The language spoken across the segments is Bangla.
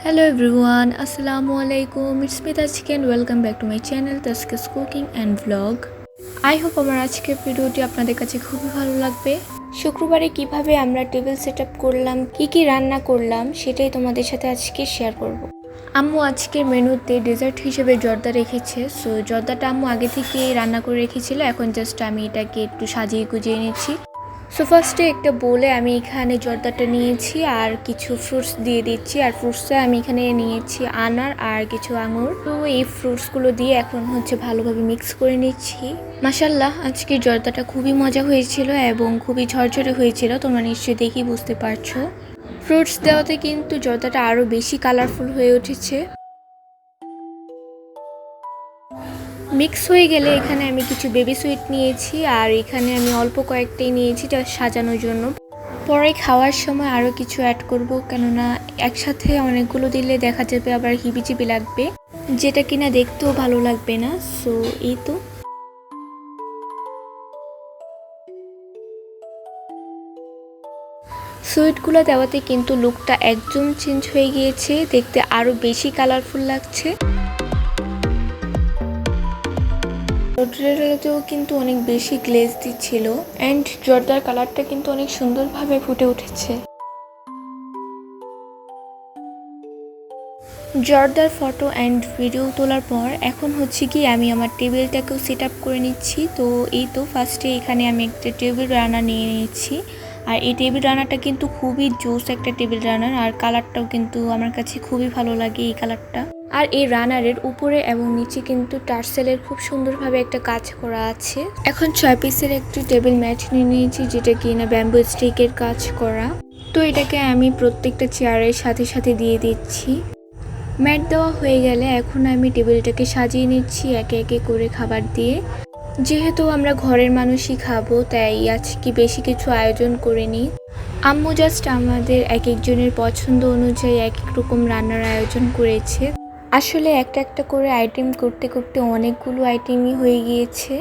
Hello everyone, Assalamu alaikum. It's me Tashki and welcome back to my channel Tashki's Cooking and Vlog. I hope আমার আজকের ভিডিওটি আপনাদের কাছে খুবই ভালো লাগবে। শুক্রবারে কিভাবে আমরা টেবিল সেটআপ করলাম, কি রান্না করলাম সেটাই তোমাদের সাথে আজকে শেয়ার করব। আম্মু আজকের মেনুতে ডেজার্ট হিসেবে জর্দা রেখেছে। সো জর্দাটা আম্মু আগে থেকে রান্না করে রেখেছিল, এখন জাস্ট আমি এটাকে একটু সাজিয়ে গুজিয়ে নিচ্ছি। সো ফার্স্টে একটা বোলে আমি এখানে জর্দাটা নিয়েছি আর কিছু ফ্রুটস দিয়ে দিচ্ছি। আর ফ্রুটসে আমি এখানে নিয়েছি আনার আর কিছু আঙুর। তো এই ফ্রুটসগুলো দিয়ে এখন ভালোভাবে মিক্স করে নিচ্ছি। মাশাল্লাহ আজকে জর্দাটা খুবই মজা হয়েছিল এবং খুবই ঝরঝরে হয়েছিল, তোমরা নিশ্চয়ই দেখেই বুঝতে পারছো। ফ্রুটস দেওয়াতে কিন্তু জর্দাটা আরও বেশি কালারফুল হয়ে উঠেছে। মিক্স হয়ে গেলে এখানে আমি কিছু বেবি সুইট নিয়েছি আর এখানে আমি অল্প কয়েকটাই নিয়েছি যা সাজানোর জন্য। পরে খাওয়ার সময় আরও কিছু অ্যাড করব, কেননা একসাথে অনেকগুলো দিলে দেখা যাবে আবার হিবিজিবি লাগবে, যেটা কিনা দেখতেও ভালো লাগবে না। সো এই তো সুইটগুলো দেওয়াতে কিন্তু লুকটা একদম চেঞ্জ হয়ে গিয়েছে, দেখতে আরও বেশি কালারফুল লাগছে। জর্দাটাতেও কিন্তু অনেক বেশি গ্লেজ দিচ্ছিল অ্যান্ড জর্দার কালারটা কিন্তু অনেক সুন্দরভাবে ফুটে উঠেছে। জর্দার ফটো অ্যান্ড ভিডিও তোলার পর এখন কি আমি আমার টেবিলটাকেও সেট আপ করে নিচ্ছি। তো এই তো ফার্স্টে এখানে আমি একটা টেবিল রানার নিয়ে নিয়েছি আর এই টেবিল রানারটা কিন্তু খুবই জোস একটা টেবিল রানার আর কালারটাও কিন্তু আমার কাছে খুবই ভালো লাগে এই কালারটা। আর এই রানারের উপরে এবং নিচে কিন্তু টার্সেলের খুব সুন্দরভাবে একটা কাজ করা আছে। এখন 6 পিসের একটি টেবিল ম্যাট নিয়ে নিয়েছি, যেটা কিনা ব্যাম্বু স্টিকের কাজ করা। তো এটাকে আমি প্রত্যেকটা চেয়ারের সাথে সাথে দিয়ে দিচ্ছি। ম্যাট দেওয়া হয়ে গেলে এখন আমি টেবিলটাকে সাজিয়ে নিচ্ছি একে একে করে খাবার দিয়ে। যেহেতু আমরা ঘরের মানুষই খাবো তাই আজকে বেশি কিছু আয়োজন করিনি। আম্মু জাস্ট আমাদের এক একজনের পছন্দ অনুযায়ী এক এক রকম রান্নার আয়োজন করেছে। আসলে একটা একটা করে আইটেম করতে করতে অনেকগুলো আইটেমই হয়ে গিয়েছে।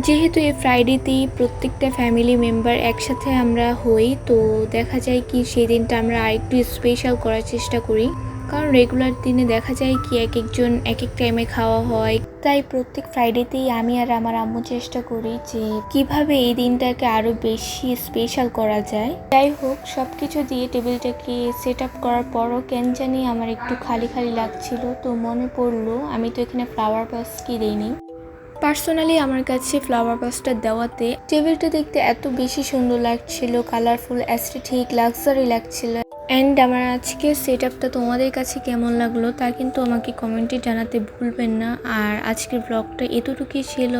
যেহেতু এই ফ্রাইডেতেই প্রত্যেকটা ফ্যামিলি মেম্বার একসাথে আমরা হই, তো দেখা যায় কি সেই দিনটা আমরা আরেকটু স্পেশাল করার চেষ্টা করি, কারণ রেগুলার দিনে দেখা যায় কি এক একজন এক এক টাইমে খাওয়া হয়। তাই প্রত্যেক ফ্রাইডেতেই আমি আর আমার আম্মু চেষ্টা করি যে কিভাবে এই দিনটাকে আরও বেশি স্পেশাল করা যায়। যাই হোক, সব কিছু দিয়ে টেবিলটাকে সেট আপ করার পরও কেন জানি আমার একটু খালি খালি লাগছিল। তো মনে পড়লো আমি তো এখানে ফ্লাওয়ার ভাস দিইনি। পার্সোনালি আমার কাছে ফ্লাওয়ার ভাসটা দেওয়াতে টেবিলটা দেখতে এত বেশি সুন্দর লাগছিল, কালারফুল, অ্যাস্থেটিক, লাক্সারি লাগছিল। অ্যান্ড আমার আজকে সেট আপটা তোমাদের কাছে কেমন লাগলো তা কিন্তু আমাকে কমেন্টে জানাতে ভুলবেন না। আর আজকের ব্লগটা এতটুকুই ছিল,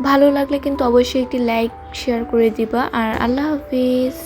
ভালো লাগলে কিন্তু অবশ্যই একটি লাইক শেয়ার করে দিবা। আর আল্লাহ হাফিজ।